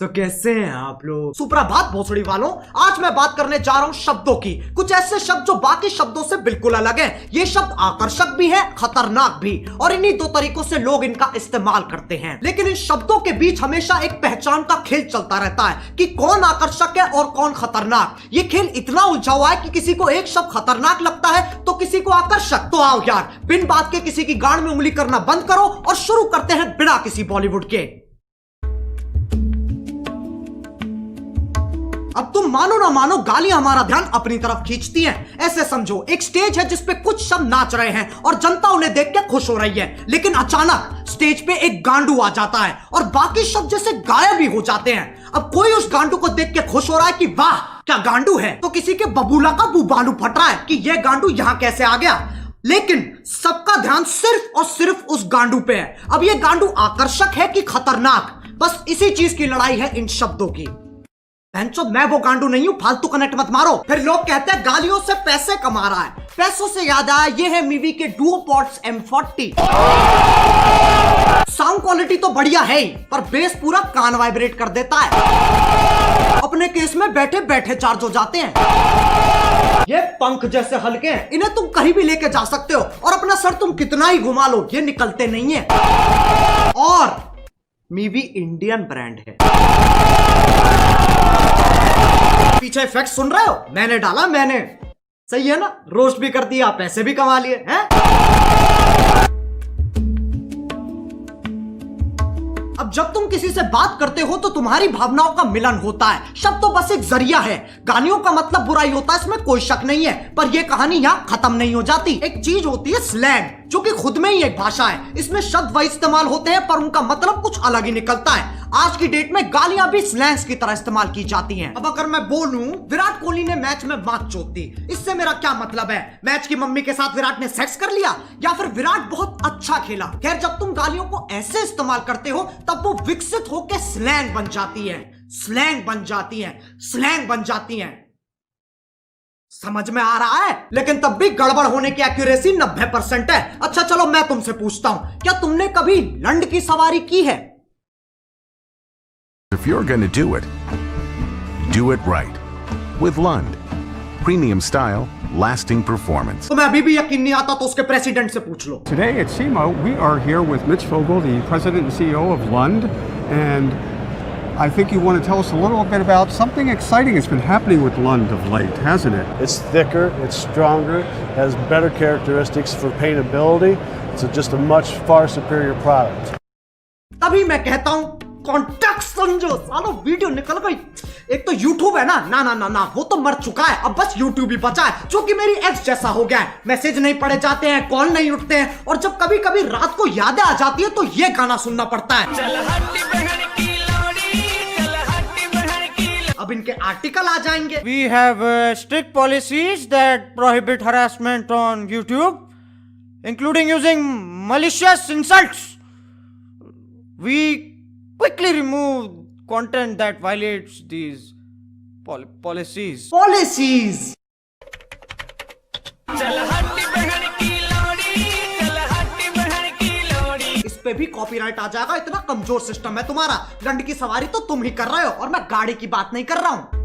तो कैसे हैं आप लोग? सुप्रभात भोसड़ी वालों, आज मैं बात करने जा रहा हूँ शब्दों की। कुछ ऐसे शब्द जो बाकी शब्दों से बिल्कुल अलग हैं। ये शब्द आकर्षक भी है, खतरनाक भी, और इन्हीं दो तरीकों से लोग इनका इस्तेमाल करते हैं। लेकिन इन शब्दों के बीच हमेशा एक पहचान का खेल चलता रहता है कि कौन आकर्षक है और कौन खतरनाक। ये खेल इतना उलझा हुआ है कि किसी को एक शब्द खतरनाक लगता है तो किसी को आकर्षक। तो आओ यार, बिन बात के किसी की गांड में उंगली करना बंद करो और शुरू करते हैं बिना किसी बॉलीवुड के। अब तुम मानो ना मानो, गालियां हमारा ध्यान अपनी तरफ खींचती हैं। ऐसे समझो, एक स्टेज है जिसपे कुछ शब्द नाच रहे हैं और जनता उन्हें देख के खुश हो रही है, लेकिन अचानक स्टेज पे एक गांडू आ जाता है और बाकी शब्द जैसे गायब ही हो जाते हैं। अब कोई उस गांडू को देख के खुश हो रहा है कि वाह क्या गांडू है, तो किसी के बबूला का बुबालू फट रहा है कि यह गांडू यहां कैसे आ गया। लेकिन सबका ध्यान सिर्फ और सिर्फ उस गांडू पे है। अब यह गांडू आकर्षक है कि खतरनाक, बस इसी चीज की लड़ाई है इन शब्दों की। मैं वो गांडू नहीं हूं, फालतू कनेक्ट मत मारो। फिर लोग कहते हैं गालियों से पैसे कमा रहा है। पैसों से याद आया, ये है मीवी के डुओपॉड्स M40। साउंड क्वालिटी तो बढ़िया है ही, पर बेस पूरा कान वाइब्रेट कर देता है। अपने केस में बैठे बैठे चार्ज हो जाते हैं। ये पंख जैसे हल्के हैं, इन्हें तुम कहीं भी लेके जा सकते हो और अपना सर तुम कितना ही घुमा लो, ये निकलते नहीं है। और मीवी इंडियन ब्रांड है। पीछे इफेक्ट सुन रहे हो? मैंने डाला, मैंने। सही है ना? रोस्ट भी कर दिया, पैसे भी कमा लिए हैं। अब जब तुम किसी से बात करते हो तो तुम्हारी भावनाओं का मिलन होता है। शब्द तो बस एक जरिया है। गालियों का मतलब बुराई होता है, इसमें कोई शक नहीं है, पर यह कहानी यहां खत्म नहीं हो जाती। एक चीज होती है स्लैंग, जो कि खुद में ही एक भाषा है। इसमें शब्द वही इस्तेमाल होते हैं पर उनका मतलब कुछ अलग ही निकलता है। आज की डेट में गालियां भी स्लैंग्स की तरह इस्तेमाल की जाती हैं। अब अगर मैं बोलूं विराट कोहली ने मैच में मात चोद दी, इससे मेरा क्या मतलब है? मैच की मम्मी के साथ विराट ने सेक्स कर लिया, या फिर विराट बहुत अच्छा खेला? खैर, जब तुम गालियों को ऐसे इस्तेमाल करते हो तब वो विकसित होकर स्लैंग बन जाती है, स्लैंग बन जाती है, स्लैंग बन जाती है। समझ में आ रहा है? लेकिन तब भी गड़बड़ होने की एक्यूरेसी 90% है। अच्छा चलो, मैं तुमसे पूछता हूं, क्या तुमने कभी लंड की सवारी की है? If you're going to do it right. With Lund. Premium style, lasting performance. तुम्हें अभी भी यकीन नहीं आता तो उसके प्रेसिडेंट से पूछ लो। Today at SEMA, we are here with Mitch Vogel, the president and CEO of Lund, and I think you want to tell us a little bit about something exciting that's been happening with Lund of late, hasn't it? It's thicker, it's stronger, has better characteristics for paintability. It's just a much far superior product. तभी मैं कहता हूं contact समझो। सालो video निकल गई। एक तो YouTube है ना, ना ना ना ना, वो तो मर चुका है। अब बस YouTube ही बचा है, जो कि मेरी एक्स जैसा हो गया है। मैसेज नहीं पढ़े जाते हैं, कॉल नहीं उठते हैं, और जब कभी कभी रात को यादें आ जाती है तो ये गाना सुनना पड़ता है। अब इनके आर्टिकल आ जाएंगे। We have strict policies that prohibit harassment on YouTube, including using malicious insults. We quickly remove content that violates these policies. Policies. इस पे भी कॉपीराइट आ जाएगा, इतना कमजोर सिस्टम है तुम्हारा। लंड की सवारी तो तुम ही कर रहे हो और मैं गाड़ी की बात नहीं कर रहा हूं।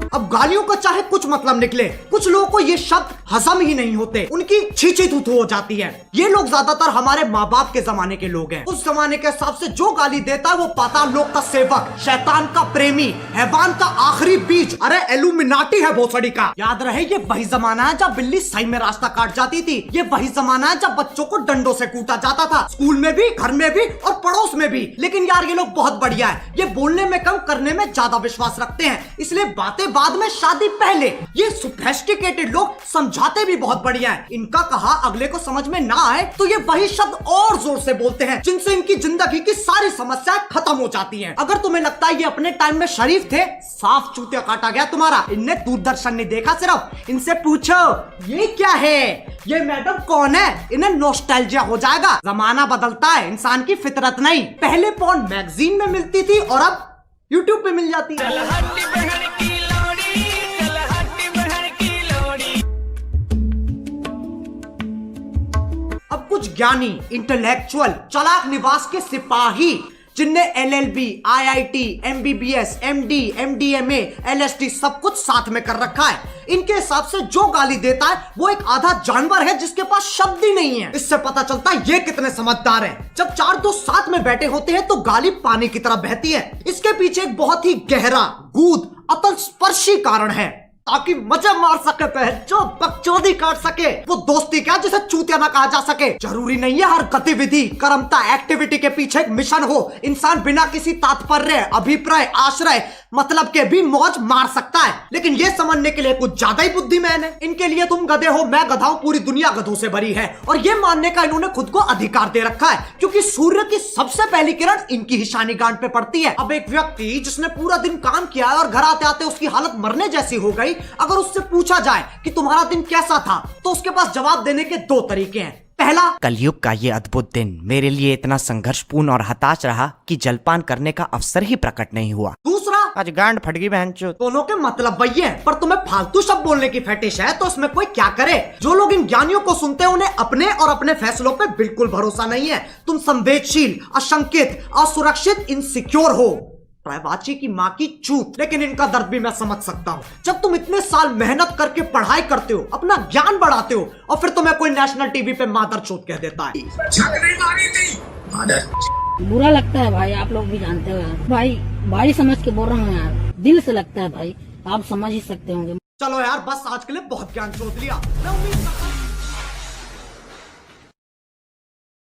अब गालियों का चाहे कुछ मतलब निकले, कुछ लोगों को ये शब्द हजम ही नहीं होते, उनकी छींची थूथू हो जाती है। ये लोग ज्यादातर हमारे माँ बाप के जमाने के लोग हैं। उस जमाने के हिसाब से जो गाली देता है वो पाताल लोक का सेवक, शैतान का प्रेमी, हैवान का आखिरी बीज, अरे एलुमिनाटी है भोसड़ी का। याद रहे, ये वही जमाना है जब बिल्ली सही में रास्ता काट जाती थी। ये वही जमाना है जब बच्चों को डंडों से कूटा जाता था, स्कूल में भी, घर में भी और पड़ोस में भी। लेकिन यार ये लोग बहुत बढ़िया है, ये बोलने में कम करने में ज्यादा विश्वास रखते हैं, इसलिए बातें बाद में, शादी पहले। ये सोफिस्टिकेटेड लोग समझाते भी बहुत बढ़िया है। इनका कहा अगले को समझ में ना आए तो ये वही शब्द और जोर से बोलते हैं, जिनसे इनकी जिंदगी की सारी समस्याएं खत्म हो जाती हैं। अगर तुम्हें लगता है ये अपने टाइम में शरीफ थे, साफ चूतिया काटा गया तुम्हारा। इनने दूरदर्शन नहीं देखा सिर्फ। इनसे पूछो ये क्या है, ये मैडम कौन है, इन्हें नॉस्टैल्जिया हो जाएगा। जमाना बदलता है, इंसान की फितरत नहीं। पहले पॉर्न मैगजीन में मिलती थी और अब यूट्यूब पे मिल जाती है। ज्ञानी, इंटेलेक्चुअल, चालाक निवास के सिपाही जिनने LLB, IIT, MBBS, MD, MDMA, LSD सब कुछ साथ में कर रखा है। इनके हिसाब से जो गाली देता है वो एक आधा जानवर है जिसके पास शब्द ही नहीं है। इससे पता चलता है ये कितने समझदार हैं। जब चार दोस्त साथ में बैठे होते हैं तो गाली पानी की तरह बहती है। इसके पीछे एक बहुत ही गहरा, गूढ़, अतल स्पर्शी कारण है, ताकि मजे मार सके, जो बकचोदी काट सके। वो दोस्ती क्या जिसे चूतिया ना कहा जा सके। जरूरी नहीं है हर गतिविधि, कर्मता, एक्टिविटी के पीछे एक मिशन हो। इंसान बिना किसी तात्पर्य, अभिप्राय, आश्रय, मतलब के भी मौज मार सकता है। लेकिन ये समझने के लिए कुछ ज्यादा ही बुद्धिमान है। इनके लिए तुम गधे हो, मैं गधा हूं, पूरी दुनिया गधों से भरी है। और ये मानने का इन्होंने खुद को अधिकार दे रखा है क्योंकि सूर्य की सबसे पहली किरण इनकी ही शानी गांठ पे पड़ती है। अब एक व्यक्ति जिसने पूरा दिन काम किया है और घर आते आते उसकी हालत मरने जैसी हो गई, अगर उससे पूछा जाए कि तुम्हारा दिन कैसा था, तो उसके पास जवाब देने के दो तरीके हैं। पहला, कलयुग का ये अद्भुत दिन मेरे लिए इतना संघर्षपूर्ण और हताश रहा कि जलपान करने का अवसर ही प्रकट नहीं हुआ। दूसरा, आज गांड फट गई बहनचोद। दोनों के मतलब वही है, पर तुम्हें फालतू शब्द बोलने की फेटिश है तो इसमें कोई क्या करे। जो लोग इन ज्ञानियों को सुनते हैं उन्हें अपने और अपने फैसलों पे बिल्कुल भरोसा नहीं है। तुम संवेदनशील, अशंकित, असुरक्षित, इनसिक्योर हो। प्रायवाची की माँ की चूत। लेकिन इनका दर्द भी मैं समझ सकता हूँ। जब तुम इतने साल मेहनत करके पढ़ाई करते हो, अपना ज्ञान बढ़ाते हो, और फिर तुम्हें कोई नेशनल टीवी पे मादर चोत कह देता है। बुरा लगता है भाई, आप लोग भी जानते हो यार। भाई समझ के बोल रहा हूँ यार, दिल से लगता है भाई, आप समझ ही सकते होंगे। चलो यार, बस आज के लिए बहुत ज्ञान चोत लिया। मैं उम्मीद करता हूं